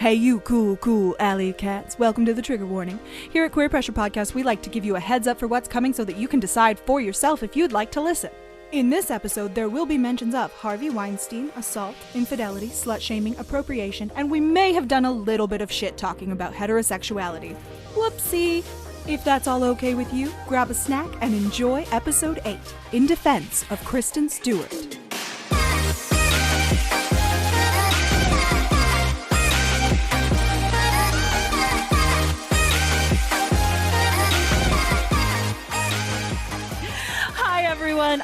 Hey you cool alley cats, welcome to the trigger warning. Here at Queer Pressure Podcast, we like to give you a heads up for what's coming so that you can decide for yourself if you'd like to listen. In this episode, there will be mentions of Harvey Weinstein, assault, infidelity, slut-shaming, appropriation, and we may have done a little bit of shit talking about heterosexuality. Whoopsie! If that's all okay with you, grab a snack and enjoy episode 8, In Defense of Kristen Stewart.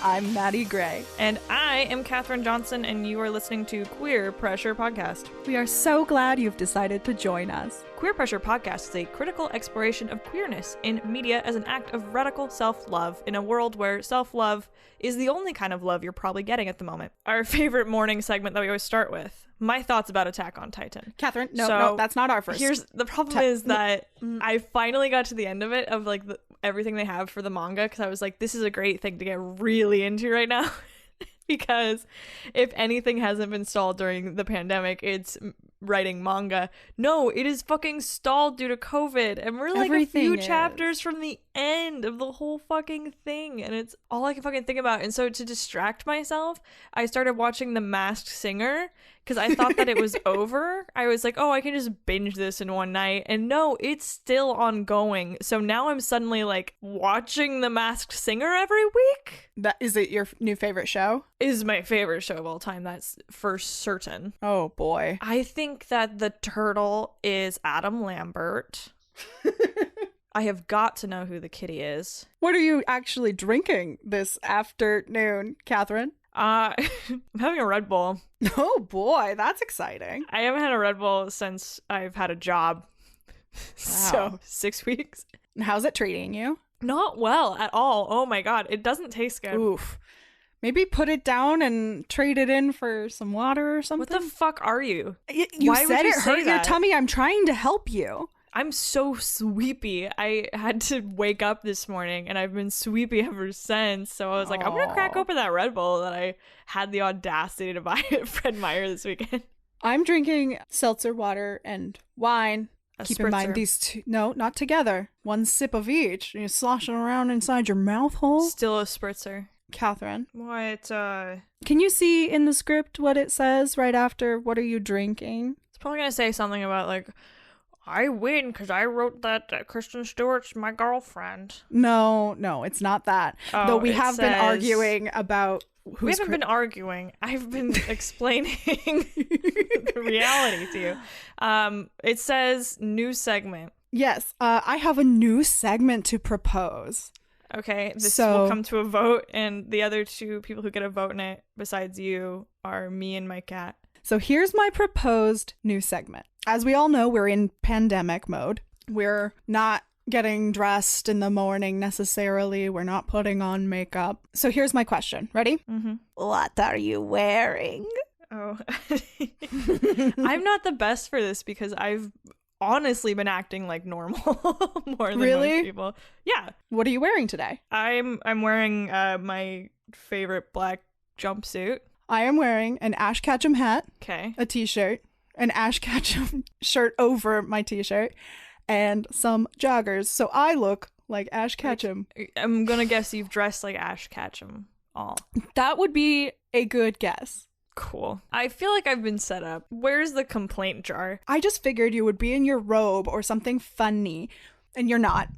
I'm Maddie Gray. And I am Katherine Johnson, and you are listening to Queer Pressure Podcast. We are so glad you've decided to join us. Queer Pressure Podcast is a critical exploration of queerness in media as an act of radical self-love in a world where self-love is the only kind of love you're probably getting at the moment. Our favorite morning segment that we always start with, my thoughts about Attack on Titan. Catherine, no, that's not our first. Here's the problem is that I finally got to the end of it, of like everything they have for the manga, because I was like, this is a great thing to get really into right now. Because if anything hasn't been stalled during the pandemic, it's writing manga. No, it is fucking stalled due to COVID, and we're like everything a few chapters from the end of the whole fucking thing, and it's all I can fucking think about. And so to distract myself, I started watching The Masked Singer, because I thought that it was over. I was like, oh, I can just binge this in one night, and no, it's still ongoing. So now I'm suddenly like watching The Masked Singer every week. That is it your new favorite show? Is my favorite show of all time, that's for certain. Oh boy. I think that the turtle is Adam Lambert. I have got to know who the kitty is. What are you actually drinking this afternoon, Catherine? I'm having a Red Bull. Oh boy, that's exciting. I haven't had a Red Bull since I've had a job. Wow. So 6 weeks. How's it treating you? Not well at all. Oh my god, it doesn't taste good. Oof. Maybe put it down and trade it in for some water or something. What the fuck are you? You said it hurt your tummy. I'm trying to help you. I'm so sleepy. I had to wake up this morning and I've been sleepy ever since. So I was like, I'm going to crack open that Red Bull that I had the audacity to buy at Fred Meyer this weekend. I'm drinking seltzer water and wine. Keep in mind these two, no, not together. One sip of each. You're sloshing around inside your mouth hole. Still a spritzer. Catherine. What? Can you see in the script what it says right after, what are you drinking? It's probably going to say something about like, I win because I wrote that Kristen Stewart's my girlfriend. No, it's not that. Oh, though we have been arguing about who's... We haven't been arguing. I've been explaining the reality to you. It says new segment. Yes, I have a new segment to propose. Okay, this will come to a vote, and the other two people who get a vote in it, besides you, are me and my cat. So here's my proposed new segment. As we all know, we're in pandemic mode. We're not getting dressed in the morning necessarily. We're not putting on makeup. So here's my question. Ready? Mm-hmm. What are you wearing? Oh. I'm not the best for this because I've honestly been acting like normal more than most people. Yeah. What are you wearing today? I'm wearing my favorite black jumpsuit. I am wearing an Ash Ketchum hat. Okay. A t-shirt. An Ash Ketchum shirt over my t-shirt. And some joggers. So I look like Ash Ketchum. I'm gonna guess you've dressed like Ash Ketchum all. That would be a good guess. Cool. I feel like I've been set up. Where's the complaint jar? I just figured you would be in your robe or something funny, and you're not.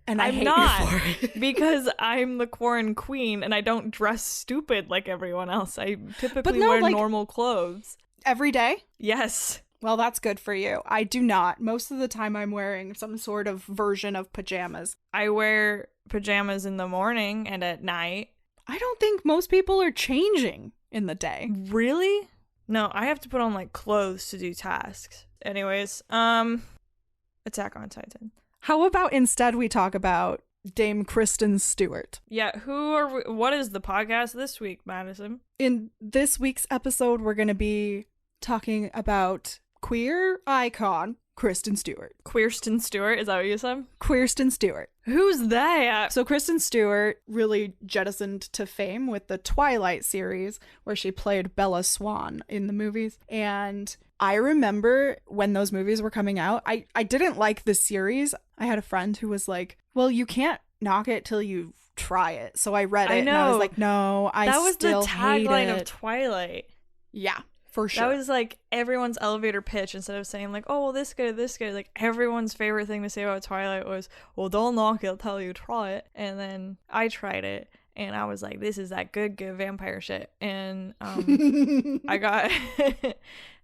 And I hate you for it. Because I'm the Quarren Queen and I don't dress stupid like everyone else. I typically wear normal clothes. Every day? Yes. Well, that's good for you. I do not. Most of the time I'm wearing some sort of version of pajamas. I wear pajamas in the morning and at night. I don't think most people are changing in the day. Really? No, I have to put on like clothes to do tasks. Anyways, Attack on Titan. How about instead we talk about Dame Kristen Stewart? Yeah, what is the podcast this week, Madison? In this week's episode, we're going to be talking about queer icon Kristen Stewart. Kristen Stewart, is that what you said? Kristen Stewart. Who's that? So Kristen Stewart really jettisoned to fame with the Twilight series, where she played Bella Swan in the movies. And I remember when those movies were coming out, I didn't like the series. I had a friend who was like, well, you can't knock it till you try it. So I read it and I was like, no, that was still the tagline hate of Twilight. Yeah, for sure. That was like everyone's elevator pitch. Instead of saying like, oh, this good, like everyone's favorite thing to say about Twilight was, well, don't knock it till you try it. And then I tried it and I was like, this is that good vampire shit. And I got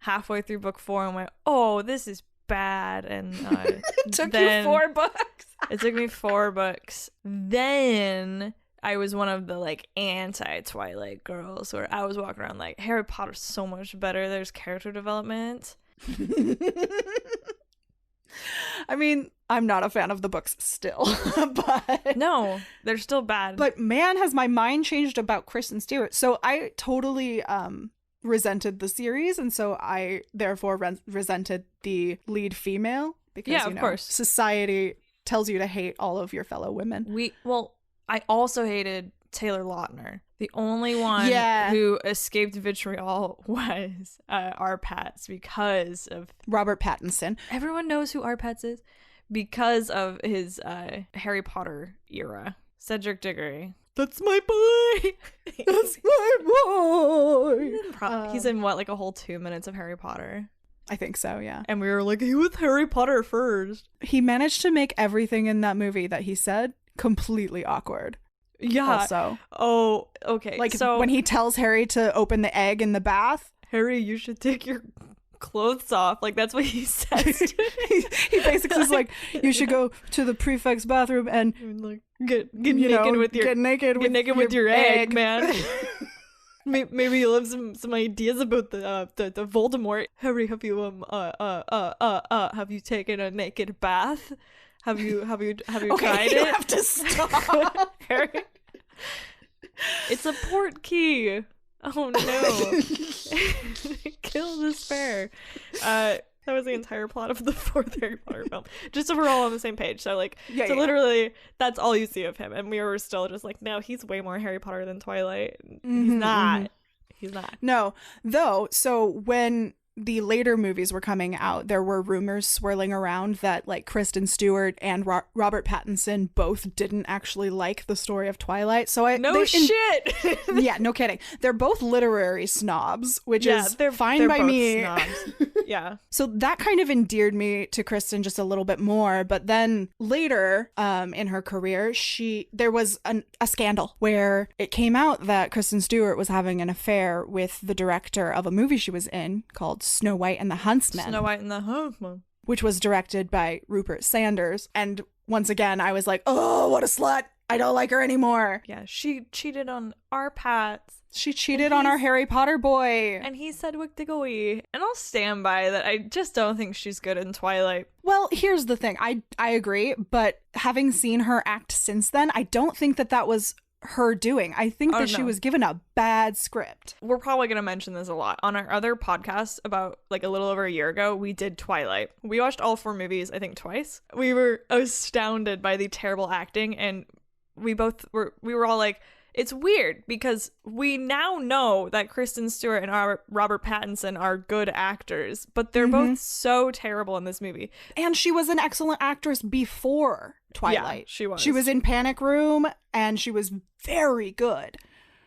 halfway through book 4 and went, oh, this is bad. And it took you 4 books. It took me 4 books. Then I was one of the like anti-Twilight girls where I was walking around like, Harry Potter's so much better. There's character development. I mean, I'm not a fan of the books still, but no, they're still bad. But man, has my mind changed about Kristen Stewart. So I totally resented the series, and so I therefore resented the lead female because of course society tells you to hate all of your fellow women. I also hated Taylor Lautner. The only one who escaped vitriol was Arpats because of Robert Pattinson. Everyone knows who Arpats is because of his Harry Potter era. Cedric Diggory. That's my boy. That's my boy. He's in what, like a whole 2 minutes of Harry Potter? I think so, yeah. And we were like, he was Harry Potter first. He managed to make everything in that movie that he said completely awkward. Yeah. Also. Oh, okay. Like so, when he tells Harry to open the egg in the bath. Harry, you should take your clothes off. Like, that's what he says. he basically is like, you should go to the prefect's bathroom and like, get naked with your egg, man. Maybe you'll have some ideas about the Voldemort. Harry, have you taken a naked bath? Have you tried it? You have to stop. Harry. It's a port key. Oh no. Kill despair. That was the entire plot of the 4th Harry Potter film. Just so we're all on the same page. So like literally that's all you see of him. And we were still just like, no, he's way more Harry Potter than Twilight. He's not. He's not. No. Though, so when the later movies were coming out, there were rumors swirling around that like Kristen Stewart and Robert Pattinson both didn't actually like the story of Twilight. So shit. Yeah, no kidding. They're both literary snobs, which is fine by me. Snobs. Yeah. So that kind of endeared me to Kristen just a little bit more. But then later in her career, there was a scandal where it came out that Kristen Stewart was having an affair with the director of a movie she was in called Snow White and the Huntsman. Snow White and the Huntsman. Which was directed by Rupert Sanders. And once again, I was like, oh, what a slut. I don't like her anymore. Yeah, she cheated on Arpats. She cheated on our Harry Potter boy. And he said Wick Diggory. And I'll stand by that. I just don't think she's good in Twilight. Well, here's the thing. I agree. But having seen her act since then, I don't think that was her doing. I think that she was given a bad script. We're probably going to mention this a lot. On our other podcast about like a little over a year ago, we did Twilight. We watched all 4 movies, I think twice. We were astounded by the terrible acting, and we were all like, it's weird because we now know that Kristen Stewart and Robert Pattinson are good actors, but they're both so terrible in this movie. And she was an excellent actress before Twilight. Yeah, she was. She was in Panic Room, and she was very good.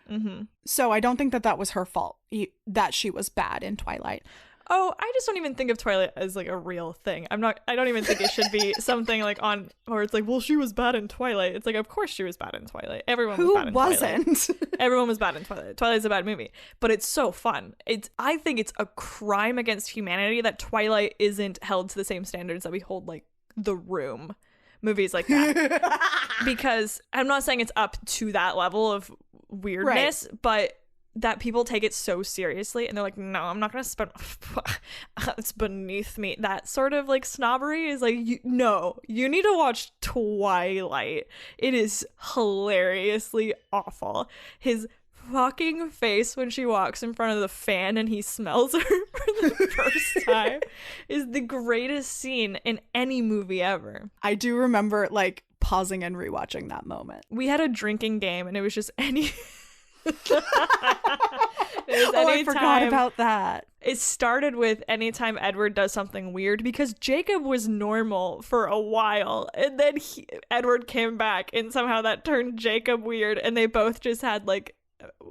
Mm-hmm. So I don't think that was her fault that she was bad in Twilight. Oh, I just don't even think of Twilight as like a real thing. I don't even think it should be something like on, or it's like, well, she was bad in Twilight. It's like, of course she was bad in Twilight. Everyone was bad in Twilight. Who wasn't? Everyone was bad in Twilight. Twilight's a bad movie, but it's so fun. I think it's a crime against humanity that Twilight isn't held to the same standards that we hold like The Room, movies like that. Because I'm not saying it's up to that level of weirdness, right, but that people take it so seriously and they're like, no, I'm not gonna spend it's beneath me. That sort of like snobbery is like, you need to watch Twilight. It is hilariously awful. His fucking face when she walks in front of the fan and he smells her for the first time is the greatest scene in any movie ever. I do remember like pausing and rewatching that moment. We had a drinking game and it was just any I forgot about that. It started with anytime Edward does something weird, because Jacob was normal for a while and then Edward came back and somehow that turned Jacob weird, and they both just had like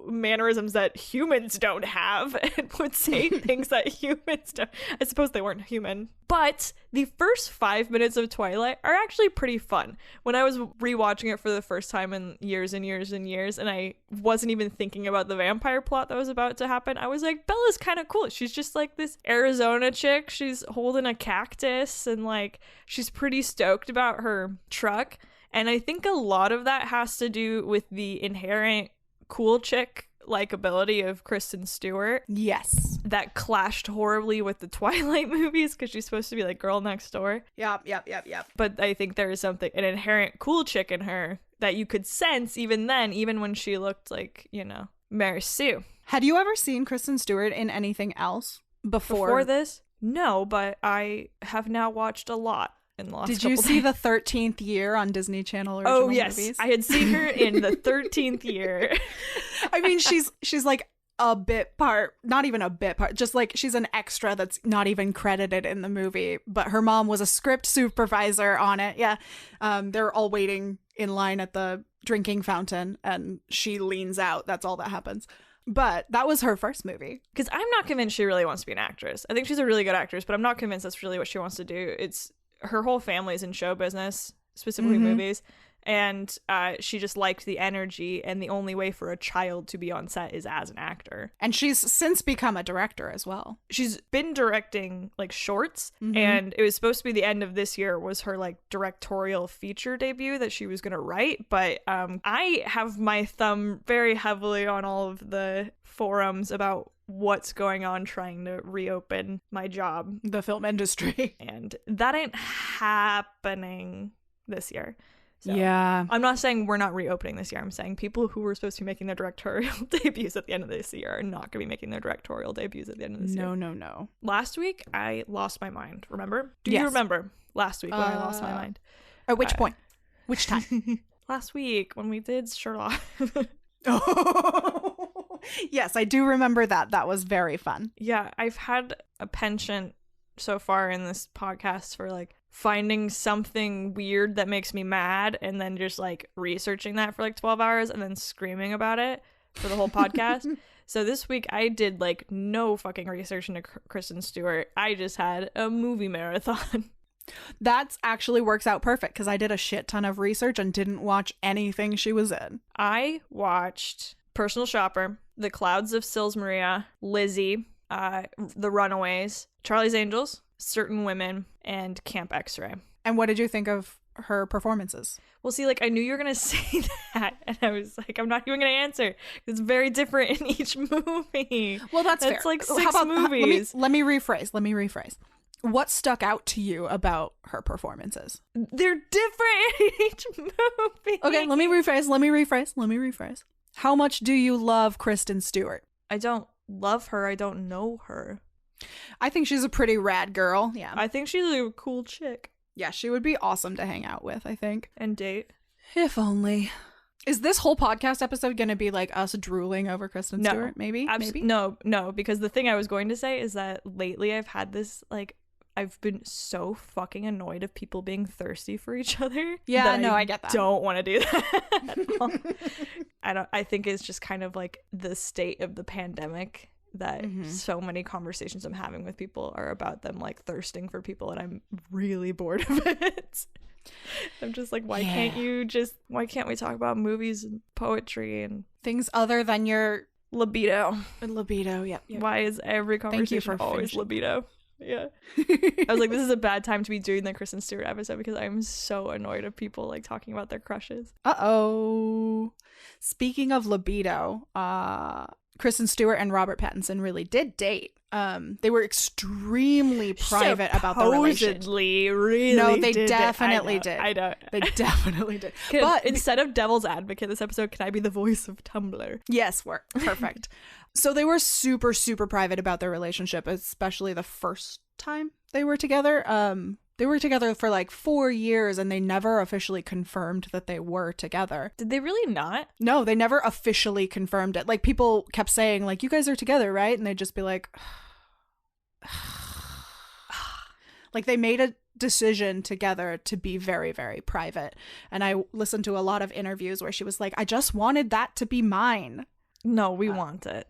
mannerisms that humans don't have and would say things that humans don't. I suppose they weren't human. But the first 5 minutes of Twilight are actually pretty fun. When I was rewatching it for the first time in years and years and years, and I wasn't even thinking about the vampire plot that was about to happen, I was like, Bella's kind of cool. She's just like this Arizona chick. She's holding a cactus and like she's pretty stoked about her truck. And I think a lot of that has to do with the inherent cool chick likability of Kristen Stewart. Yes. That clashed horribly with the Twilight movies because she's supposed to be like girl next door. Yep. But I think there is an inherent cool chick in her that you could sense even then, even when she looked like, you know, Mary Sue. Had you ever seen Kristen Stewart in anything else before this? No, but I have now watched a lot. Did you see The 13th Year on Disney Channel original movies? I had seen her in The 13th Year. I mean, she's like a bit part, not even a bit part, just like she's an extra that's not even credited in the movie, but her mom was a script supervisor on it. Yeah. They're all waiting in line at the drinking fountain and she leans out. That's all that happens. But that was her first movie. Because I'm not convinced she really wants to be an actress. I think she's a really good actress, but I'm not convinced that's really what she wants to do. Her whole family's in show business, specifically movies, and she just liked the energy, and the only way for a child to be on set is as an actor. And she's since become a director as well. She's been directing like shorts, and it was supposed to be the end of this year was her like directorial feature debut that she was going to write, but I have my thumb very heavily on all of the forums about what's going on trying to reopen my job, the film industry, and that ain't happening this year. So, yeah, I'm not saying we're not reopening this year. I'm saying people who were supposed to be making their directorial debuts at the end of this year are not going to be making their directorial debuts at the end of this year. No. Last week I lost my mind, remember? Do you remember last week when I lost my mind? At which point? Which time? Last week when we did Sherlock. Oh, yes, I do remember that. That was very fun. Yeah, I've had a penchant so far in this podcast for like finding something weird that makes me mad and then just like researching that for like 12 hours and then screaming about it for the whole podcast. So this week I did like no fucking research into Kristen Stewart. I just had a movie marathon. That actually works out perfect because I did a shit ton of research and didn't watch anything she was in. I watched Personal Shopper, The Clouds of Sils Maria, Lizzie, The Runaways, Charlie's Angels, Certain Women, and Camp X-Ray. And what did you think of her performances? Well, see, like, I knew you were going to say that, and I was like, I'm not even going to answer. It's very different in each movie. Well, that's fair. It's like six movies. Let me rephrase. What stuck out to you about her performances? They're different in each movie. Okay, let me rephrase. How much do you love Kristen Stewart? I don't love her. I don't know her. I think she's a pretty rad girl. Yeah. I think she's a cool chick. Yeah, she would be awesome to hang out with, I think. And date. If only. Is this whole podcast episode going to be like us drooling over Kristen Stewart? Maybe? Maybe? No, because the thing I was going to say is that lately I've had this, like, I've been so fucking annoyed of people being thirsty for each other. Yeah, no, I get that. Don't want to do that at all. I think it's just kind of like the state of the pandemic that so many conversations I'm having with people are about them like thirsting for people, and I'm really bored of it. I'm just like, why can't we talk about movies and poetry and things other than your libido? Yep. Why is every conversation always libido? Yeah. I was like, this is a bad time to be doing the Kristen Stewart episode because I'm so annoyed of people like talking about their crushes. Uh-oh. Speaking of libido, Kristen Stewart and Robert Pattinson really did date. They were extremely private about the relationship. Really? No, they definitely did. I know. They definitely did. But instead of devil's advocate this episode, can I be the voice of Tumblr? Yes, we're perfect. So they were super, super private about their relationship, especially the first time they were together. They were together for like 4 years and they never officially confirmed that they were together. Did they really not? No, they never officially confirmed it. Like people kept saying like, you guys are together, right? And they'd just be like, like they made a decision together to be very, very private. And I listened to a lot of interviews where she was like, I just wanted that to be mine. No, we want it.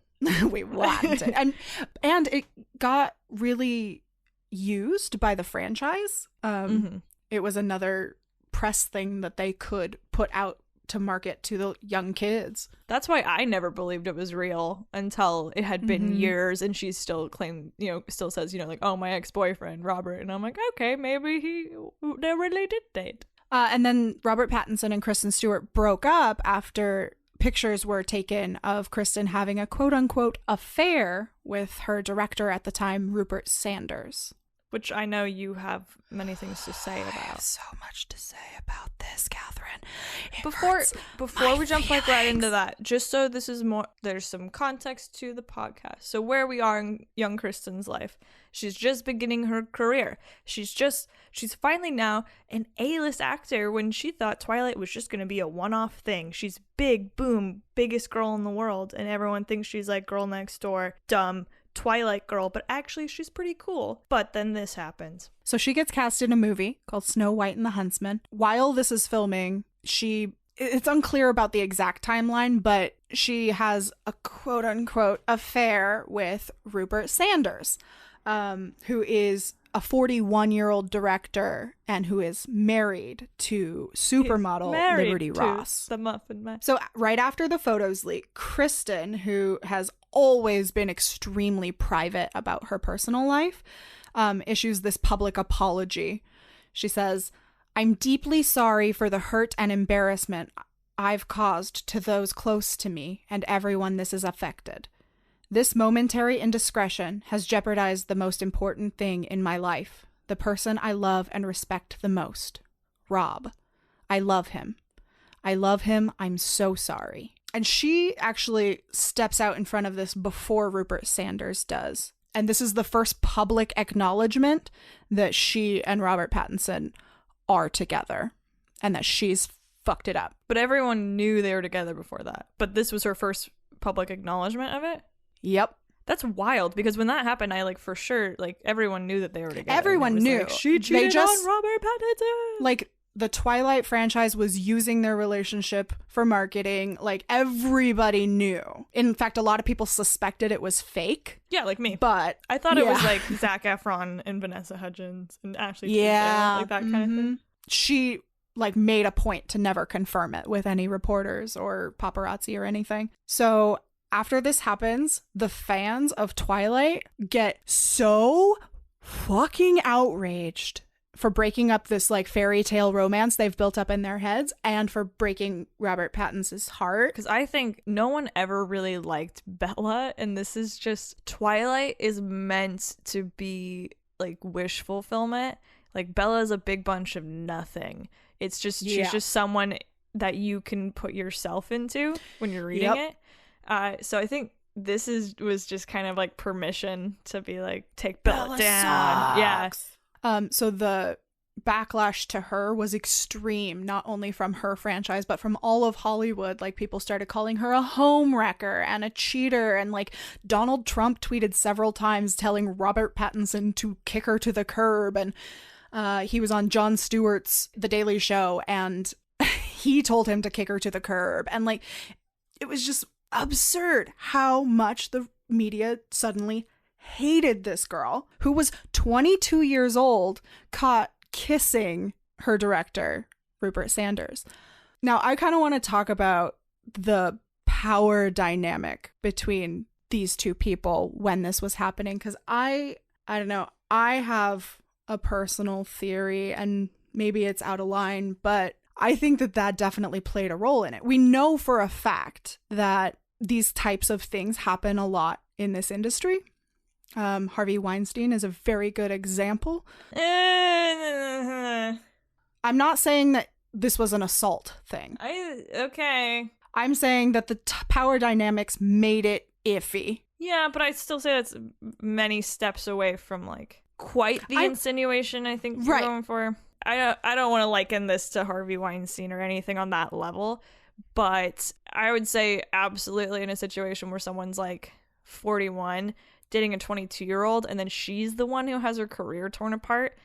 We want it. And it got really used by the franchise. It was another press thing that they could put out to market to the young kids. That's why I never believed it was real until it had been years and she still claimed, still says, like, oh, my ex-boyfriend, Robert. And I'm like, okay, maybe they really did date. And then Robert Pattinson and Kristen Stewart broke up after pictures were taken of Kristen having a quote-unquote affair with her director at the time, Rupert Sanders. Which I know you have many things to say about. I have so much to say about this, Catherine. Before we jump like right into that, just so this is more, there's some context to the podcast. So where we are in young Kristen's life, she's just beginning her career. She's finally now an A-list actor when she thought Twilight was just going to be a one-off thing. She's big, boom, biggest girl in the world, and everyone thinks she's like girl next door, dumb, Twilight girl, but actually she's pretty cool. But then this happens. So she gets cast in a movie called Snow White and the Huntsman. While this is filming, it's unclear about the exact timeline, but she has a quote-unquote affair with Rupert Sanders, who is a 41-year-old director and who is married to supermodel Liberty Ross. The Muffin Man. So right after the photos leak, Kristen, who has always been extremely private about her personal life, issues this public apology. She says, I'm deeply sorry for the hurt and embarrassment I've caused to those close to me and everyone this has affected. This momentary indiscretion has jeopardized the most important thing in my life, the person I love and respect the most, Rob. I love him. I love him. I'm so sorry. And she actually steps out in front of this before Rupert Sanders does. And this is the first public acknowledgement that she and Robert Pattinson are together and that she's fucked it up. But everyone knew they were together before that. But this was her first public acknowledgement of it? Yep. That's wild, because when that happened, I for sure, everyone knew that they were together. Everyone knew. She cheated on Robert Pattinson. The Twilight franchise was using their relationship for marketing. Everybody knew. In fact, a lot of people suspected it was fake. Yeah, like me. But I thought it was Zac Efron and Vanessa Hudgens and Ashley Tisdale, that kind of thing. She made a point to never confirm it with any reporters or paparazzi or anything. So after this happens, the fans of Twilight get so fucking outraged for breaking up this fairy tale romance they've built up in their heads and for breaking Robert Pattinson's heart. Because I think no one ever really liked Bella, and this is just, Twilight is meant to be wish fulfillment. Bella is a big bunch of nothing. It's just, she's just someone that you can put yourself into when you're reading it. So I think this was just kind of permission to be take Bella down. Sucks. Yeah. So the backlash to her was extreme, not only from her franchise, but from all of Hollywood. People started calling her a homewrecker and a cheater. And Donald Trump tweeted several times telling Robert Pattinson to kick her to the curb. And he was on Jon Stewart's The Daily Show and he told him to kick her to the curb. And it was just absurd how much the media suddenly hated this girl who was 22 years old, caught kissing her director, Rupert Sanders. Now, I kind of want to talk about the power dynamic between these two people when this was happening, because I don't know, I have a personal theory, and maybe it's out of line, but I think that definitely played a role in it. We know for a fact that these types of things happen a lot in this industry. Harvey Weinstein is a very good example. I'm not saying that this was an assault thing. Okay. I'm saying that the power dynamics made it iffy. Yeah, but I still say that's many steps away from like quite the insinuation I think we're going for. I don't want to liken this to Harvey Weinstein or anything on that level, but I would say absolutely in a situation where someone's like 41 dating a 22-year-old and then she's the one who has her career torn apart.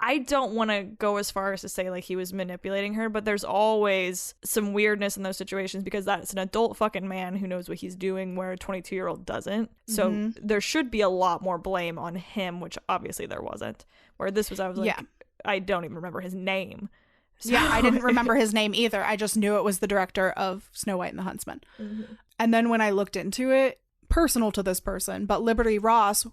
I don't want to go as far as to say like he was manipulating her, but there's always some weirdness in those situations because that's an adult fucking man who knows what he's doing where a 22-year-old doesn't. So there should be a lot more blame on him, which obviously there wasn't. Where this was, I was like, I don't even remember his name. So, yeah, I didn't remember his name either. I just knew it was the director of Snow White and the Huntsman. And then when I looked into it, personal to this person, but Liberty Ross,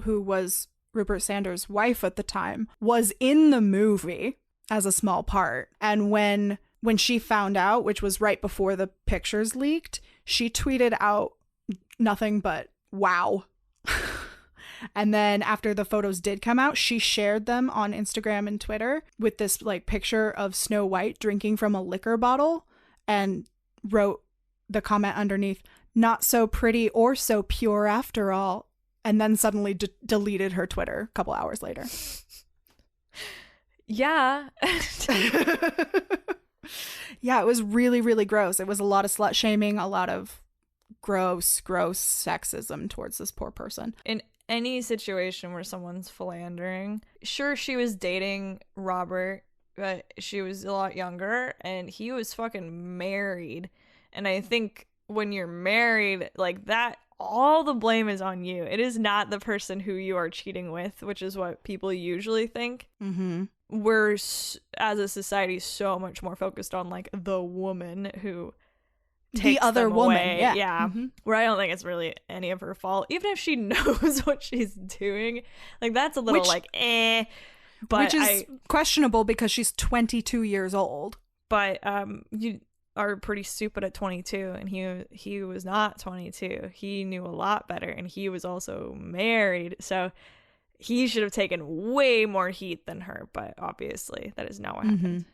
who was Rupert Sanders' wife at the time, was in the movie as a small part. And when she found out, which was right before the pictures leaked, she tweeted out nothing but wow. And then after the photos did come out, she shared them on Instagram and Twitter with this like picture of Snow White drinking from a liquor bottle and wrote the comment underneath, "Not so pretty or so pure after all." And then suddenly deleted her Twitter a couple hours later. Yeah. Yeah, it was really, really gross. It was a lot of slut shaming, a lot of gross sexism towards this poor person. In any situation where someone's philandering, sure, she was dating Robert, but she was a lot younger and he was fucking married. And I think when you're married like that, all the blame is on you. It is not the person who you are cheating with, which is what people usually think. We're, as a society, so much more focused on like the woman who takes the other woman away. Yeah. Where I don't think it's really any of her fault, even if she knows what she's doing. Like that's a little but which is questionable because she's 22 years old. But you are pretty stupid at 22, and he was not 22. He knew a lot better, and he was also married, so he should have taken way more heat than her. But obviously that is not what happened.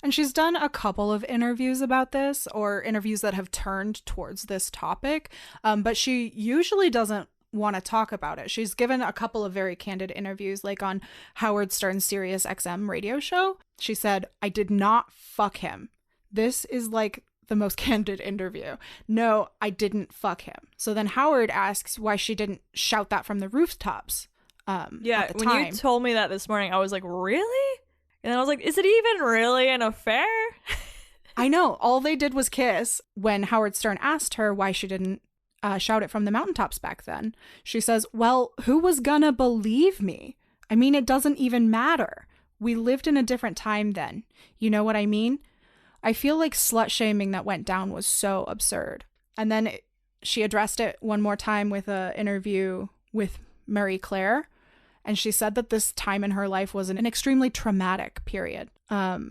And she's done a couple of interviews about this, or interviews that have turned towards this topic, but she usually doesn't want to talk about it. She's given a couple of very candid interviews, like on Howard Stern's Sirius XM radio show. She said, "I did not fuck him." This is like the most candid interview. "No, I didn't fuck him." So then Howard asks why she didn't shout that from the rooftops. Yeah, at the when time. you told me that this morning, I was like, really? And I was like, is it even really an affair? I know. All they did was kiss. When Howard Stern asked her why she didn't shout it from the mountaintops back then, she says, "Well, who was gonna believe me? I mean, it doesn't even matter. We lived in a different time then. You know what I mean? I feel like slut-shaming that went down was so absurd." And then she addressed it one more time with an interview with Marie Claire. And she said that this time in her life was an extremely traumatic period.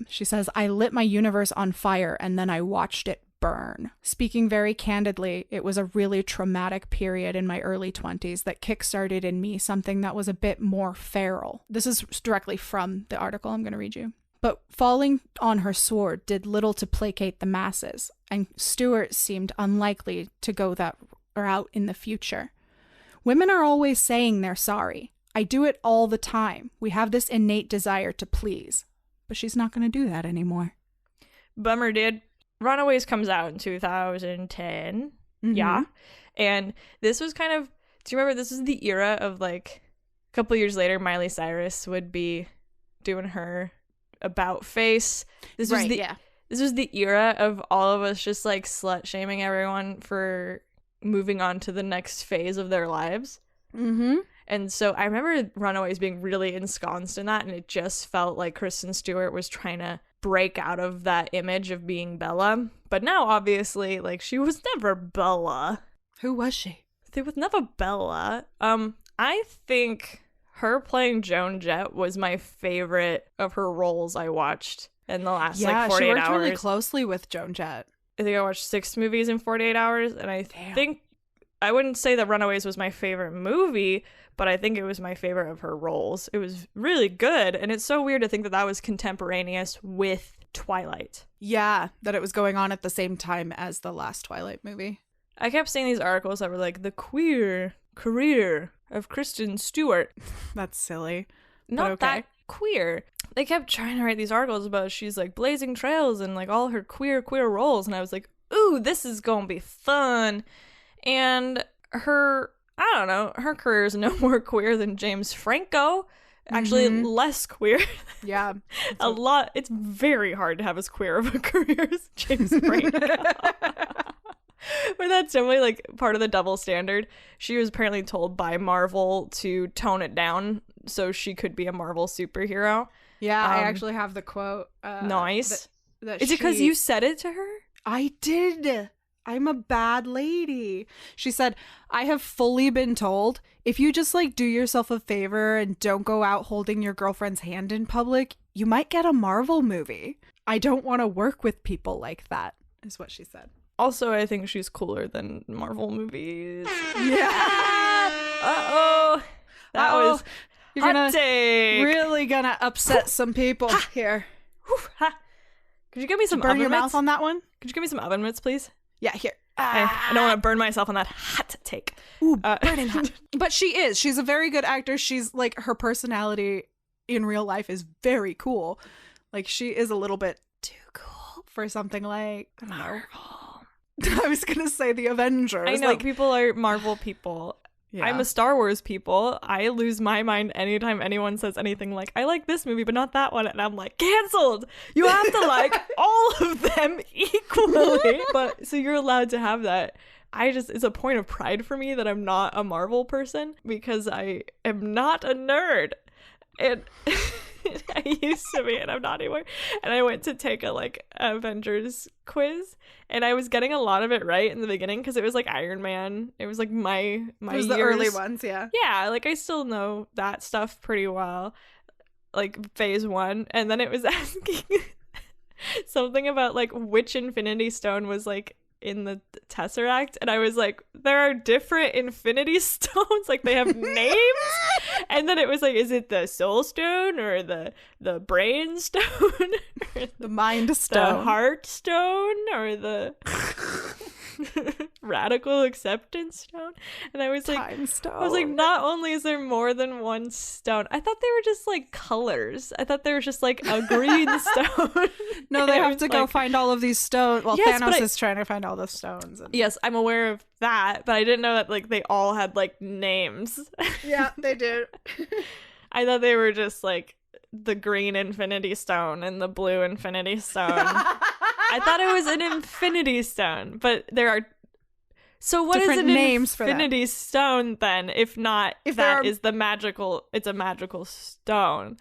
She says, "I lit my universe on fire and then I watched it burn." Speaking very candidly, it was a really traumatic period in my early 20s that kickstarted in me something that was a bit more feral. This is directly from the article I'm going to read you. "But falling on her sword did little to placate the masses, and Stewart seemed unlikely to go that route in the future. Women are always saying they're sorry. I do it all the time. We have this innate desire to please. But she's not going to do that anymore." Bummer, dude. Runaways comes out in 2010. Yeah. And this was kind of, do you remember, this is the era of like a couple years later, Miley Cyrus would be doing her about face. This was the era of all of us just like slut shaming everyone for moving on to the next phase of their lives. And so I remember Runaways being really ensconced in that, and it just felt like Kristen Stewart was trying to break out of that image of being Bella. But now, obviously, like, she was never Bella. Who was she? She was never Bella. I think her playing Joan Jett was my favorite of her roles I watched in the last, like, 48 hours. Yeah, she worked really closely with Joan Jett. think I watched 6 movies in 48 hours, and I think I wouldn't say that Runaways was my favorite movie, but I think it was my favorite of her roles. It was really good, and it's so weird to think that that was contemporaneous with Twilight. Yeah, that it was going on at the same time as the last Twilight movie. I kept seeing these articles that were like, the queer career of Kristen Stewart. That's silly. Not that queer. They kept trying to write these articles about she's like blazing trails and like all her queer roles, and I was like, ooh, this is gonna be fun. And her, I don't know, her career is no more queer than James Franco. Actually, less queer. Yeah. A lot. It's very hard to have as queer of a career as James Franco. But that's definitely like part of the double standard. She was apparently told by Marvel to tone it down so she could be a Marvel superhero. Yeah, I actually have the quote. Nice. Is it because you said it to her? I did. I'm a bad lady. She said, I have fully been told, if you just like do yourself a favor and don't go out holding your girlfriend's hand in public, you might get a Marvel movie. I don't want to work with people like that, is what she said. Also, I think she's cooler than Marvel movies. Yeah. Uh-oh. That was You're hot take. Really gonna upset some people here. Could you give me some burn oven your mitts? mouth on that one? Could you give me some oven mitts, please? Yeah, here. I don't want to burn myself on that hot take. Ooh, burning hot. But she's a very good actor. She's like, her personality in real life is very cool. Like, she is a little bit too cool for something like Marvel. I was gonna say the Avengers. I know, like, people are Marvel people. Yeah. I'm a Star Wars people. I lose my mind anytime anyone says anything like, I like this movie, but not that one. And I'm like, canceled. You have to like all of them equally. But so you're allowed to have that. It's a point of pride for me that I'm not a Marvel person because I am not a nerd. And I used to be, and I'm not anymore. And I went to take a like Avengers quiz, and I was getting a lot of it right in the beginning because it was like Iron Man. It was like my it was years. The early ones, yeah. Yeah, like I still know that stuff pretty well, like phase 1, and then it was asking something about like which Infinity Stone was like in the Tesseract, and I was like, there are different Infinity Stones, like they have names. And then it was like, is it the Soul Stone or the Brain Stone, or the Mind Stone, the Heart Stone, or the Radical Acceptance Stone? And I was like, Time Stone. I was like, not only is there more than one stone, I thought they were just like colors. I thought they were just like a green stone. No, they have to go find all of these stones. Well, yes, Thanos is trying to find all the stones. Yes, I'm aware of that, but I didn't know that like they all had like names. Yeah, they do. I thought they were just like the green Infinity Stone and the blue Infinity Stone. I thought it was an Infinity Stone, but there are. So what different is an names Infinity Stone then? If not, if that is the magical. It's a magical stone.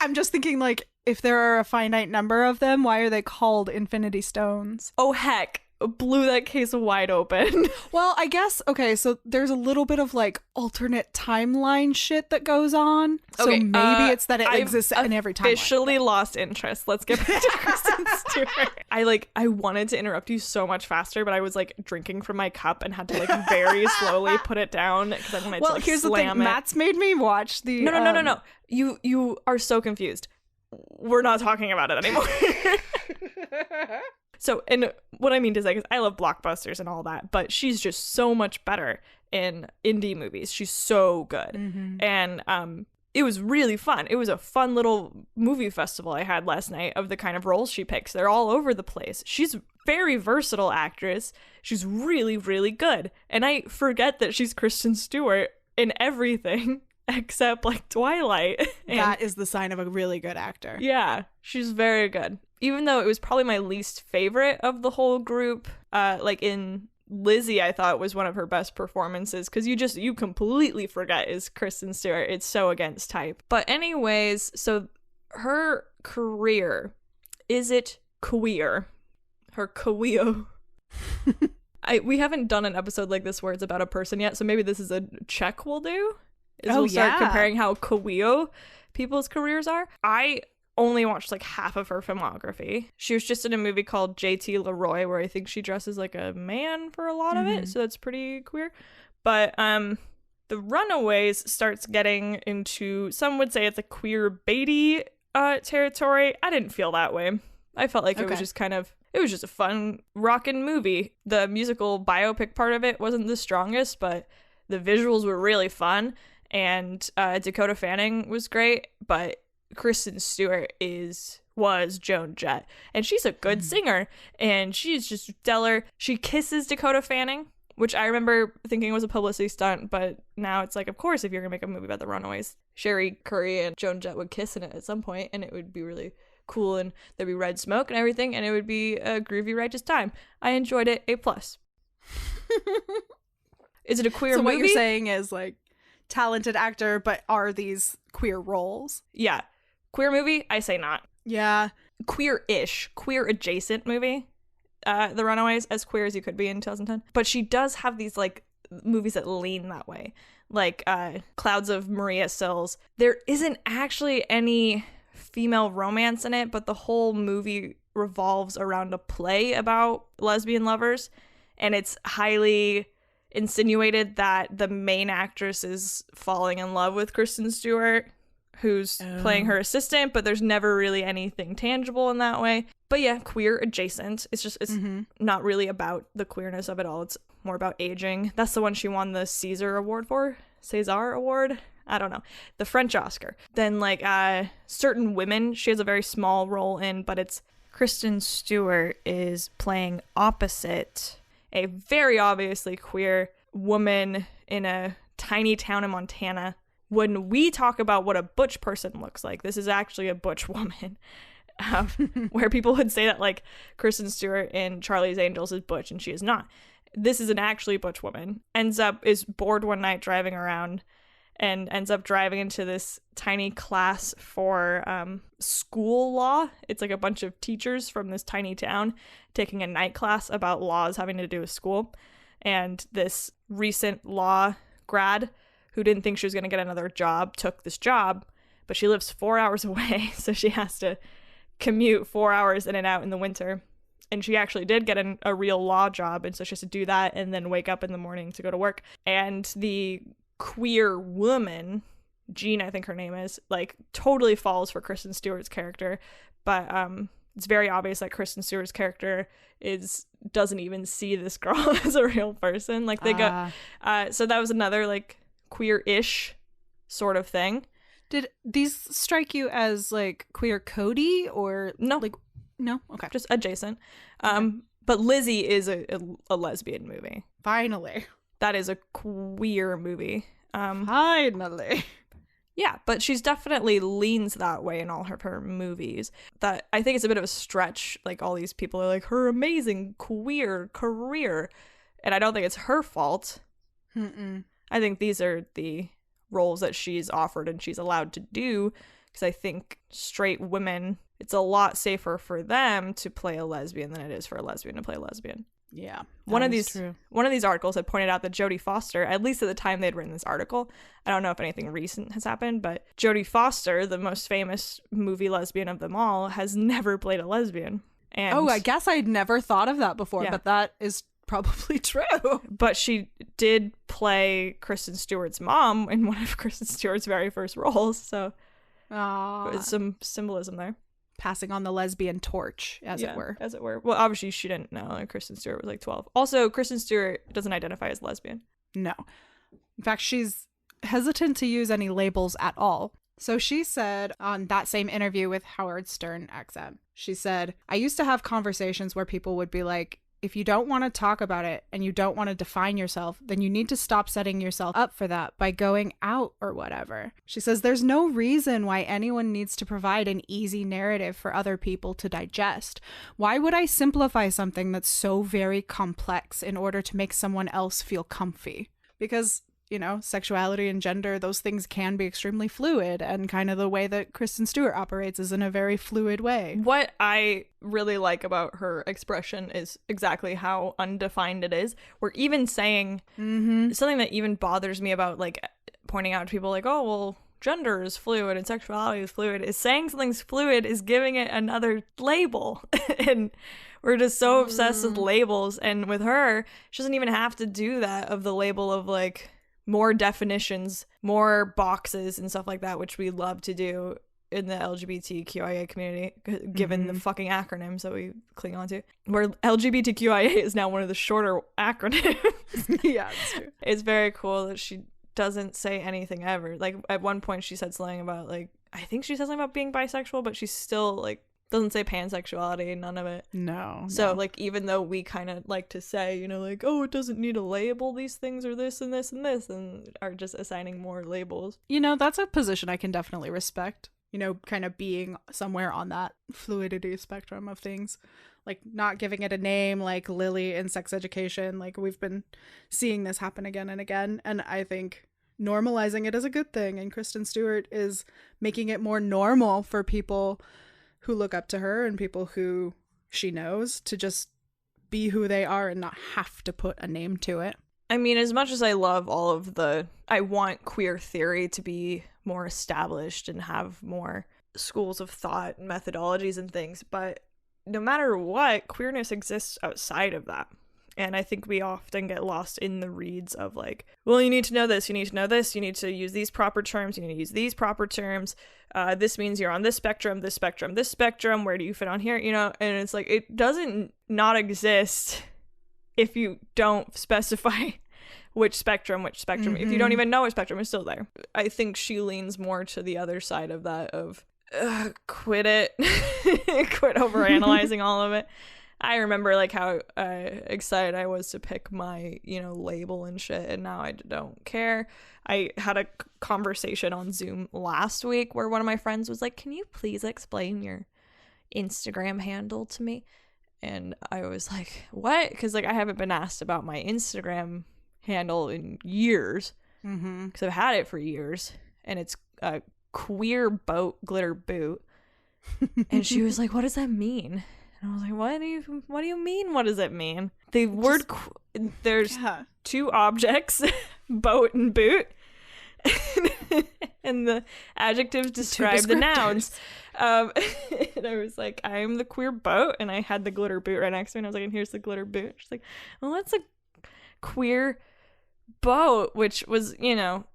I'm just thinking, like, if there are a finite number of them, why are they called Infinity Stones? Oh heck. Blew that case wide open. Well, I guess, okay, so there's a little bit of like alternate timeline shit that goes on. So okay, maybe it's that it exists in every timeline. Officially lost interest. Let's get back to Kristen Stewart. I wanted to interrupt you so much faster, but I was like drinking from my cup and had to like very slowly put it down because I wanted to like here's slam the thing. it. Matt's made me watch the No. You are so confused. We're not talking about it anymore. So, and what I mean to say is I love blockbusters and all that, but she's just so much better in indie movies. She's so good. Mm-hmm. And it was really fun. It was a fun little movie festival I had last night of the kind of roles she picks. They're all over the place. She's a very versatile actress. She's really, really good. And I forget that she's Kristen Stewart in everything except like Twilight. And that is the sign of a really good actor. Yeah, she's very good. Even though it was probably my least favorite of the whole group, like in Lizzie, I thought was one of her best performances because you completely forget is Kristen Stewart. It's so against type. But anyways, so her career, is it queer? Her queer. We haven't done an episode like this where it's about a person yet, so maybe this is a check we'll do. We'll start comparing how queer people's careers are. I only watched like half of her filmography. She was just in a movie called J.T. Leroy, where I think she dresses like a man for a lot of it, so that's pretty queer. But The Runaways starts getting into, some would say it's a queer baity territory. I didn't feel that way. I felt like it was just it was just a fun rockin' movie. The musical biopic part of it wasn't the strongest, but the visuals were really fun, and Dakota Fanning was great, but Kristen Stewart was Joan Jett, and she's a good singer, and she's just stellar. She kisses Dakota Fanning, which I remember thinking was a publicity stunt, but now it's like, of course, if you're gonna make a movie about the Runaways, Sherry Curry and Joan Jett would kiss in it at some point, and it would be really cool, and there'd be red smoke and everything, and it would be a groovy righteous time. I enjoyed it. A+. Is it a queer movie? So what you're saying is like talented actor, but are these queer roles? Yeah. Queer movie? I say not. Yeah. Queer-ish. Queer adjacent movie. The Runaways, as queer as you could be in 2010. But she does have these like movies that lean that way. Like Clouds of Maria Sills. There isn't actually any female romance in it, but the whole movie revolves around a play about lesbian lovers, and it's highly insinuated that the main actress is falling in love with Kristen Stewart, who's playing her assistant, but there's never really anything tangible in that way. But yeah, queer adjacent. It's not really about the queerness of it all. It's more about aging. That's the one she won the César Award for. César Award? I don't know. The French Oscar. Then like Certain Women, she has a very small role in, but it's Kristen Stewart is playing opposite a very obviously queer woman in a tiny town in Montana. When we talk about what a butch person looks like, this is actually a butch woman. Where people would say that like Kristen Stewart in Charlie's Angels is butch, and she is not. This is an actually butch woman. Is bored one night driving around, and ends up driving into this tiny class for school law. It's like a bunch of teachers from this tiny town taking a night class about laws having to do with school. And this recent law grad who didn't think she was going to get another job took this job, but she lives 4 hours away, so she has to commute 4 hours in and out in the winter. And she actually did get a real law job, and so she has to do that and then wake up in the morning to go to work. And the queer woman, Jean, I think her name is, like totally falls for Kristen Stewart's character, but it's very obvious that Kristen Stewart's character doesn't even see this girl as a real person. Like they go, so that was another like queer-ish sort of thing. Did these strike you as like queer Cody or no? Like no, okay, just adjacent. But Lizzie is a lesbian movie. Finally. That is a queer movie. Finally. Yeah, but she's definitely leans that way in all her movies. That I think it's a bit of a stretch. Like all these people are like, her amazing queer career. And I don't think it's her fault. I think these are the roles that she's offered and she's allowed to do. Because I think straight women, it's a lot safer for them to play a lesbian than it is for a lesbian to play a lesbian. Yeah, one of these articles had pointed out that Jodie Foster, at least at the time they'd written this article, I don't know if anything recent has happened, but Jodie Foster, the most famous movie lesbian of them all, has never played a lesbian. And I guess I'd never thought of that before, but that is probably true. But she did play Kristen Stewart's mom in one of Kristen Stewart's very first roles, so there's some symbolism there. Passing on the lesbian torch, as it were. Well, obviously she didn't know. Like, Kristen Stewart was like 12. Also, Kristen Stewart doesn't identify as lesbian. No. In fact, she's hesitant to use any labels at all. So she said on that same interview with Howard Stern XM, she said, I used to have conversations where people would be like, if you don't want to talk about it and you don't want to define yourself, then you need to stop setting yourself up for that by going out or whatever. She says there's no reason why anyone needs to provide an easy narrative for other people to digest. Why would I simplify something that's so very complex in order to make someone else feel comfy? Because, you know, sexuality and gender, those things can be extremely fluid, and kind of the way that Kristen Stewart operates is in a very fluid way. What I really like about her expression is exactly how undefined it is. We're even saying something that even bothers me about, like, pointing out to people like, oh, well, gender is fluid and sexuality is fluid, is saying something's fluid is giving it another label. And we're just so obsessed with labels. And with her, she doesn't even have to do that, of the label of like more definitions, more boxes and stuff like that, which we love to do in the LGBTQIA community, given the fucking acronyms that we cling on to, where LGBTQIA is now one of the shorter acronyms. Yeah, it's true. It's very cool that she doesn't say anything ever. Like at one point she said something about like, I think she said something about being bisexual, but she still like doesn't say pansexuality, none of it. No. So like, even though we kind of like to say, you know, like, oh, it doesn't need to label these things or this and this and this, and are just assigning more labels. You know, that's a position I can definitely respect. You know, kind of being somewhere on that fluidity spectrum of things, like not giving it a name, like Lily in Sex Education. Like we've been seeing this happen again and again, and I think normalizing it is a good thing, and Kristen Stewart is making it more normal for people who look up to her and people who she knows to just be who they are and not have to put a name to it. I mean, as much as I love all of I want queer theory to be more established and have more schools of thought and methodologies and things, but no matter what, queerness exists outside of that. And I think we often get lost in the reeds of like, well, you need to know this, you need to know this, you need to use these proper terms, you need to use these proper terms. This means you're on this spectrum, this spectrum, this spectrum. Where do you fit on here? You know, and it's like, it doesn't not exist if you don't specify which spectrum. If you don't even know which spectrum is still there. I think she leans more to the other side of that, of quit it. Quit overanalyzing all of it. I remember like how excited I was to pick my, you know, label and shit, and now I don't care. I had a conversation on Zoom last week where one of my friends was like, can you please explain your Instagram handle to me? And I was like, what? Because like I haven't been asked about my Instagram handle in years, because I've had it for years, and it's a queer boat glitter boot. And she was like, what does that mean? And I was like, what do you mean, what does it mean? The word there's two objects, boat and boot, and the adjectives describe the nouns. And I was like, I'm the queer boat, and I had the glitter boot right next to me, and I was like, and here's the glitter boot. She's like, well, that's a queer boat, which was, you know,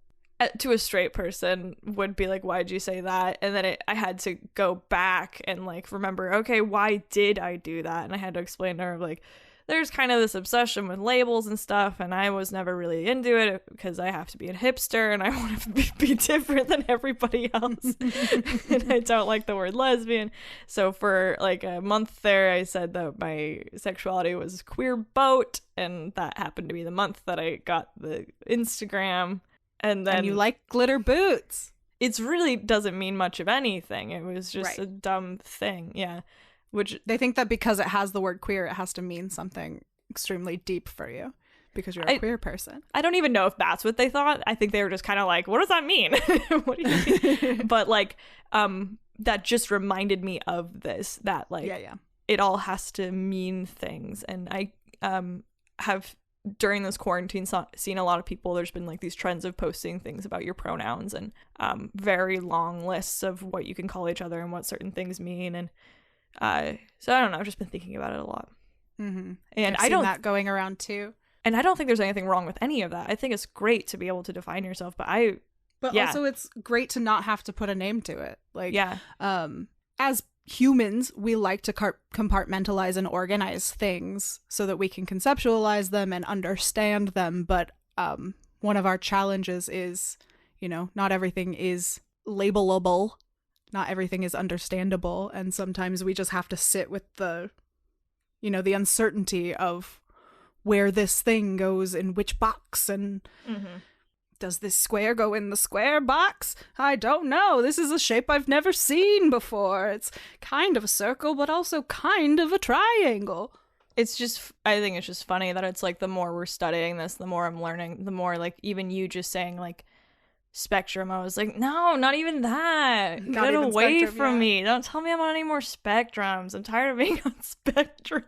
to a straight person would be like, why'd you say that? And then I had to go back and like remember, okay, why did I do that? And I had to explain to her like, there's kind of this obsession with labels and stuff, and I was never really into it because I have to be a hipster and I want to be different than everybody else. And I don't like the word lesbian. So for like a month there, I said that my sexuality was queer boat, and that happened to be the month that I got the Instagram. And then you like glitter boots. It really doesn't mean much of anything. It was just a dumb thing. Yeah. Which they think that because it has the word queer, it has to mean something extremely deep for you because you're a queer person. I don't even know if that's what they thought. I think they were just kind of like, what does that mean? What do you mean? But like, that just reminded me of this, that like, it all has to mean things. And I have, during this quarantine, seen a lot of people, there's been like these trends of posting things about your pronouns and very long lists of what you can call each other and what certain things mean. And so I don't know, I've just been thinking about it a lot. And I've seen that going around too. And I don't think there's anything wrong with any of that. I think it's great to be able to define yourself, but also it's great to not have to put a name to it. Like, as humans, we like to compartmentalize and organize things so that we can conceptualize them and understand them. But one of our challenges is, you know, not everything is labelable. Not everything is understandable. And sometimes we just have to sit with the, you know, the uncertainty of where this thing goes in which box, and does this square go in the square box? I don't know. This is a shape I've never seen before. It's kind of a circle, but also kind of a triangle. It's just, I think it's just funny that it's like the more we're studying this, the more I'm learning, the more like even you just saying like spectrum. I was like, no, not even that. Not Get even away spectrum, from yeah. me. Don't tell me I'm on any more spectrums. I'm tired of being on spectrums.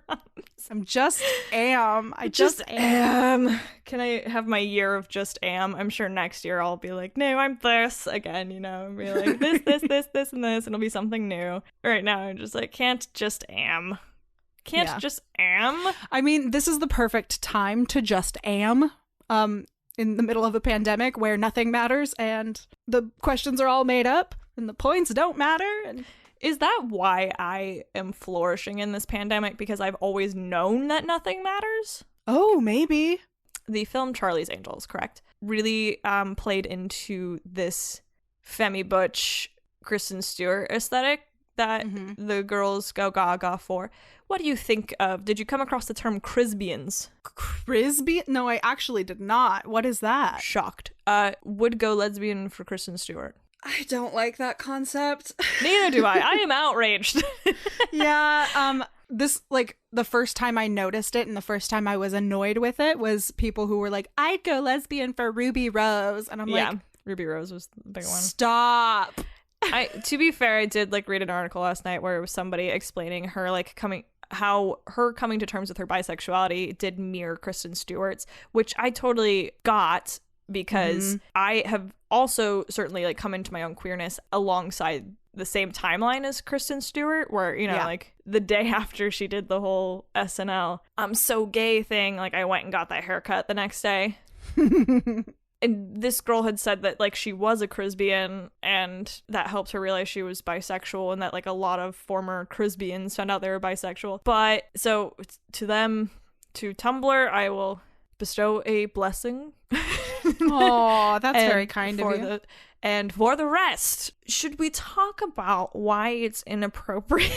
I'm just am. I Just am. Can I have my year of just am? I'm sure next year I'll be like, no, I'm this again, you know, and be like this, and this, and it'll be something new. Right now, I'm just like, can't just am. Can't just am. I mean, this is the perfect time to just am. In the middle of a pandemic where nothing matters and the questions are all made up and the points don't matter. And is that why I am flourishing in this pandemic? Because I've always known that nothing matters? Oh, maybe. The film Charlie's Angels, correct? Really played into this femi-butch Kristen Stewart aesthetic that the girls go gaga for. What do you think of? Did you come across the term Crisbians? Crisby? No, I actually did not. What is that? Shocked. Would go lesbian for Kristen Stewart. I don't like that concept. Neither do I. I am outraged. Yeah. This, like, the first time I noticed it and the first time I was annoyed with it was people who were like, I'd go lesbian for Ruby Rose. And I'm like, Ruby Rose was the big one. Stop. To be fair, I did like read an article last night where it was somebody explaining her how her coming to terms with her bisexuality did mirror Kristen Stewart's, which I totally got because I have also certainly like come into my own queerness alongside the same timeline as Kristen Stewart, where, you know, like the day after she did the whole SNL I'm so gay thing, like I went and got that haircut the next day. And this girl had said that, like, she was a Crisbian and that helped her realize she was bisexual, and that, like, a lot of former Crisbians found out they were bisexual. But, so, to them, to Tumblr, I will bestow a blessing. Oh, that's very kind of you. And for the rest, should we talk about why it's inappropriate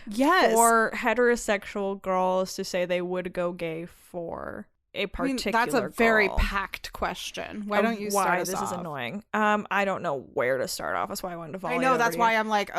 for heterosexual girls to say they would go gay for a particular that's a very girl? packed question. Why don't you start us this off? is annoying. I don't know where to start off. That's why I wanted to follow. I know, that's why I'm like,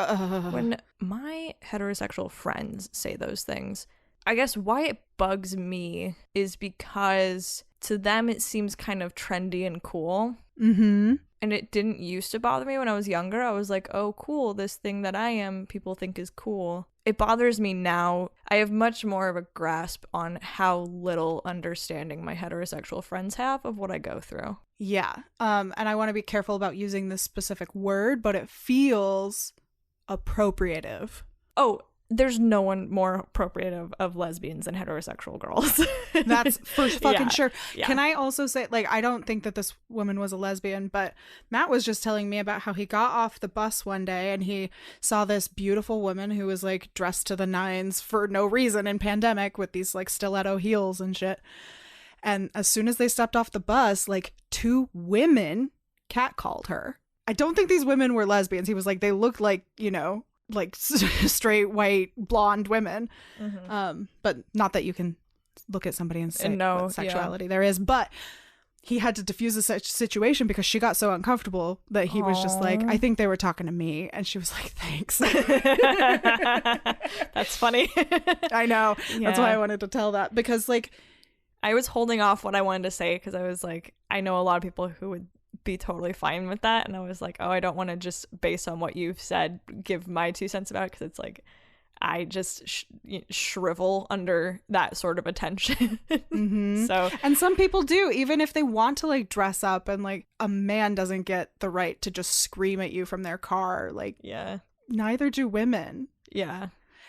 when my heterosexual friends say those things, I guess why it bugs me is because to them it seems kind of trendy and cool. And it didn't used to bother me when I was younger. I was like, oh, cool, this thing that I am, people think is cool. It bothers me now. I have much more of a grasp on how little understanding my heterosexual friends have of what I go through. Yeah. And I want to be careful about using this specific word, but it feels appropriative. Oh, there's no one more appropriative of lesbians than heterosexual girls. That's for fucking sure. Yeah. Can I also say, like, I don't think that this woman was a lesbian, but Matt was just telling me about how he got off the bus one day and he saw this beautiful woman who was, like, dressed to the nines for no reason in pandemic with these, like, stiletto heels and shit. And as soon as they stepped off the bus, like, two women catcalled her. I don't think these women were lesbians. He was like, they looked like, you know, like straight white blonde women, but not that you can look at somebody and say what sexuality there is, but he had to diffuse the situation because she got so uncomfortable that he was just like, I think they were talking to me, and she was like, thanks. That's funny. I know. That's why I wanted to tell that, because like I was holding off what I wanted to say because I was like, I know a lot of people who would be totally fine with that, and I was like, oh, I don't want to just based on what you've said give my 2 cents about it, because it's like I just shrivel under that sort of attention. So, and some people do, even if they want to like dress up, and like a man doesn't get the right to just scream at you from their car, like neither do women.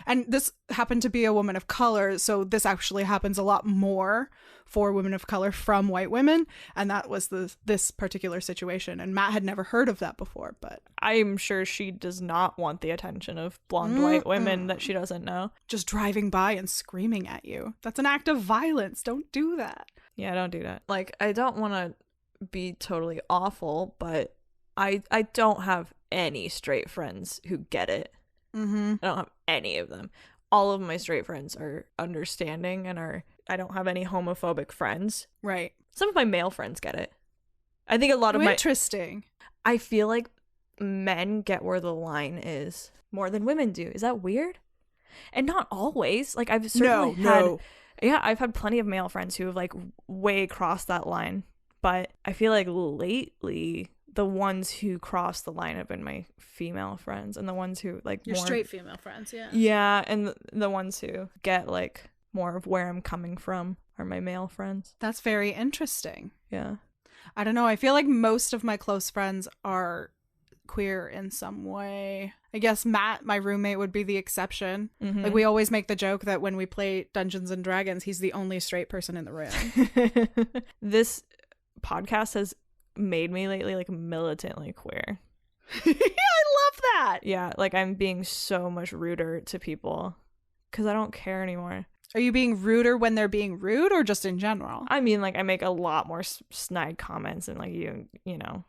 And this happened to be a woman of color, so this actually happens a lot more for women of color from white women, and that was this particular situation. And Matt had never heard of that before, but I'm sure she does not want the attention of blonde white women that she doesn't know. Just driving by and screaming at you. That's an act of violence. Don't do that. Yeah, don't do that. Like, I don't want to be totally awful, but I don't have any straight friends who get it. I don't have any of them. All of my straight friends are understanding and I don't have any homophobic friends. Right. Some of my male friends get it. I think a lot of Interesting. I feel like men get where the line is more than women do. Is that weird? And not always. Like, I've certainly I've had plenty of male friends who have like way crossed that line. But I feel like lately the ones who cross the line have been my female friends, and the ones who like your more straight female friends. yeah, and the ones who get like more of where I'm coming from are my male friends. That's very interesting. Yeah, I don't know, I feel like most of my close friends are queer in some way. I guess Matt, my roommate, would be the exception. Like, we always make the joke that when we play Dungeons and Dragons, he's the only straight person in the room. This podcast has made me lately like militantly queer. I love that. Yeah, like I'm being so much ruder to people because I don't care anymore. Are you being ruder when they're being rude, or just in general? I mean, like I make a lot more snide comments, and like you know,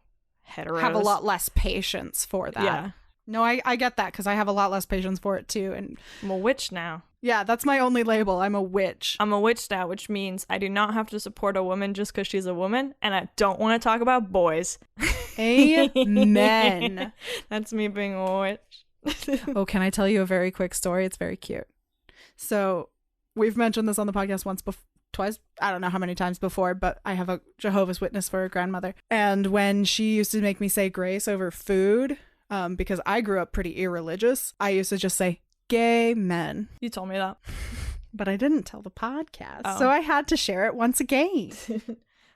heteros have a lot less patience for that. Yeah. No, I get that, because I have a lot less patience for it too. And I'm a witch now. Yeah, that's my only label. I'm a witch. I'm a witch now, which means I do not have to support a woman just because she's a woman, and I don't want to talk about boys. Amen. That's me being a witch. Oh, can I tell you a very quick story? It's very cute. So we've mentioned this on the podcast twice. I don't know how many times before, but I have a Jehovah's Witness for a grandmother. And when she used to make me say grace over food, because I grew up pretty irreligious, I used to just say gay men. You told me that. But I didn't tell the podcast. Oh. So I had to share it once again.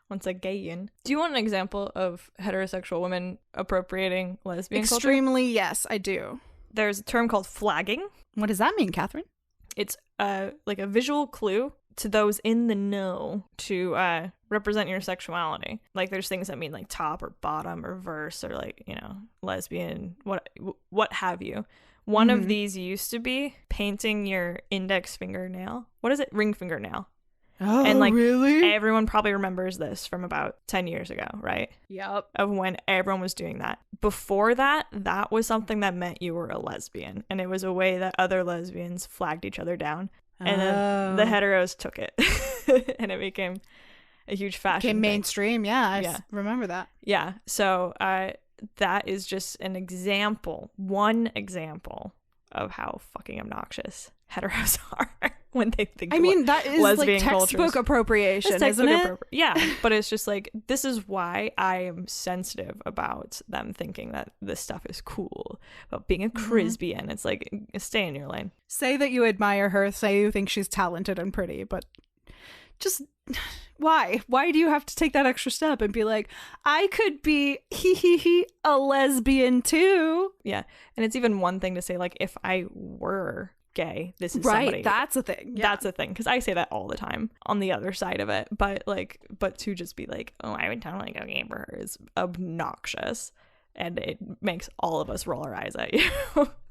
Once again. Do you want an example of heterosexual women appropriating lesbian culture? Extremely, yes, I do. There's a term called flagging. What does that mean, Catherine? It's like a visual clue to those in the know to represent your sexuality. Like there's things that mean like top or bottom or verse or like, you know, lesbian, what have you. One of these used to be painting your index fingernail. What is it? Ring fingernail. Oh, and like really? Everyone probably remembers this from about 10 years ago, right? Yep. Of when everyone was doing that. Before that, that was something that meant you were a lesbian. And it was a way that other lesbians flagged each other down. And then the heteros took it. And it became a huge fashion thing. Mainstream, yeah. I remember that. Yeah. So that is just an example, one example of how fucking obnoxious heteros are when they think that is lesbian like textbook appropriation, isn't it? Yeah, but it's just like, this is why I am sensitive about them thinking that this stuff is cool, about being a Crisbian. It's like, stay in your lane. Say that you admire her, say you think she's talented and pretty, but just why do you have to take that extra step and be like, I could be a lesbian too? Yeah. And it's even one thing to say, like, if I were gay, this is right, somebody. that's a thing. Yeah. That's a thing, because I say that all the time on the other side of it, but to just be like, oh, I would totally go gay for her is obnoxious, and it makes all of us roll our eyes at you.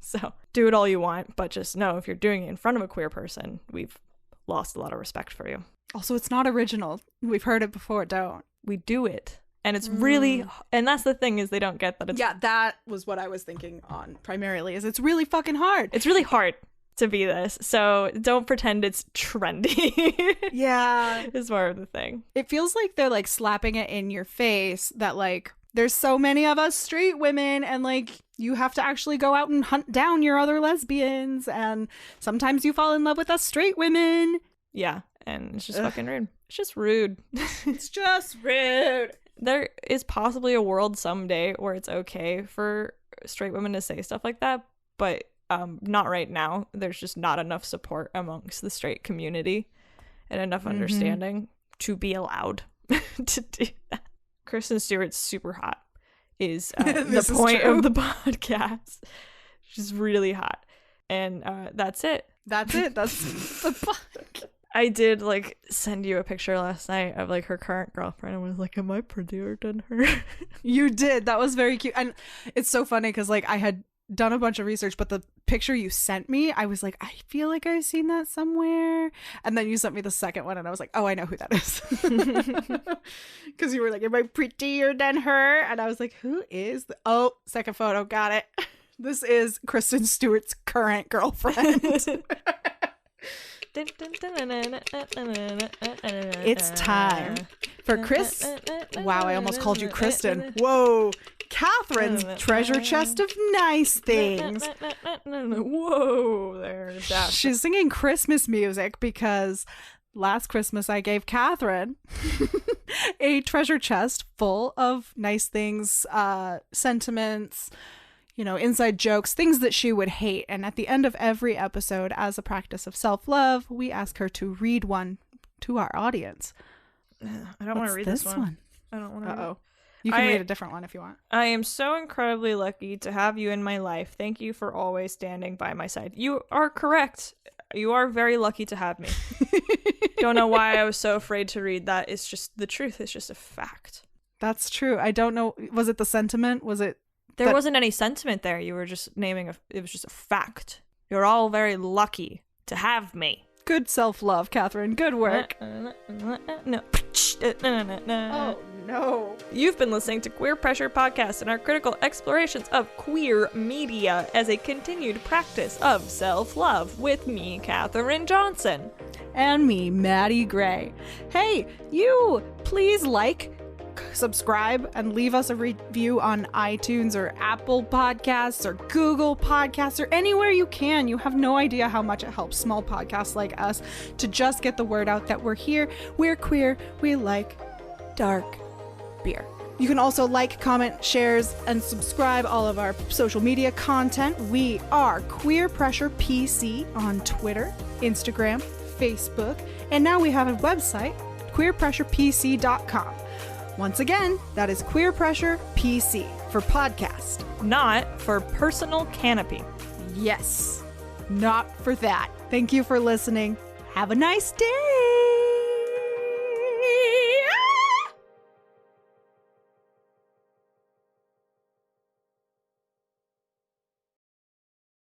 So do it all you want, but just know if you're doing it in front of a queer person, we've lost a lot of respect for you. Also, it's not original. We've heard it before. Don't. We do it. And it's really, and that's the thing, is they don't get that it's... Yeah, that was what I was thinking on primarily, is it's really fucking hard. It's really hard to be this. So don't pretend it's trendy. Yeah. Is more of the thing. It feels like they're like slapping it in your face that like, there's so many of us straight women, and like, you have to actually go out and hunt down your other lesbians, and sometimes you fall in love with us straight women. Yeah, and it's just fucking rude. It's just rude. It's just rude. There is possibly a world someday where it's okay for straight women to say stuff like that, but not right now. There's just not enough support amongst the straight community and enough understanding to be allowed to do that. Kristen Stewart's super hot is the point of the podcast. She's really hot. And that's it. That's it. That's the podcast. I did like send you a picture last night of like her current girlfriend, and was like, am I prettier than her? You did. That was very cute. And it's so funny because like I had done a bunch of research, but the picture you sent me, I was like, I feel like I've seen that somewhere. And then you sent me the second one, and I was like, oh, I know who that is. Because you were like, am I prettier than her? And I was like, who is second photo, got it. This is Kristen Stewart's current girlfriend. It's time for Chris. Wow, I almost called you Kristen. Whoa, Catherine's treasure chest of nice things. Whoa, there. She's singing Christmas music because last Christmas I gave Catherine a treasure chest full of nice things, sentiments, inside jokes, things that she would hate. And at the end of every episode, as a practice of self-love, we ask her to read one to our audience. I don't want to read this one. I don't want to. Uh-oh. You can read a different one if you want. I am so incredibly lucky to have you in my life. Thank you for always standing by my side. You are correct. You are very lucky to have me. Don't know why I was so afraid to read that. It's just the truth. It's just a fact. That's true. I don't know. Was it the sentiment? Was it? There wasn't any sentiment there. You were just naming it was just a fact. You're all very lucky to have me. Good self-love, Catherine. Good work. No. Oh, no. You've been listening to Queer Pressure Podcast and our critical explorations of queer media as a continued practice of self-love with me, Catherine Johnson. And me, Maddie Gray. Hey, you, please subscribe, and leave us a review on iTunes or Apple Podcasts or Google Podcasts or anywhere you can. You have no idea how much it helps small podcasts like us to just get the word out that we're here, we're queer, we like dark beer. You can also comment, shares, and subscribe all of our social media content. We are Queer Pressure PC on Twitter, Instagram, Facebook, and now we have a website, queerpressurepc.com. Once again, that is Queer Pressure PC for podcast. Not for personal canopy. Yes, not for that. Thank you for listening. Have a nice day.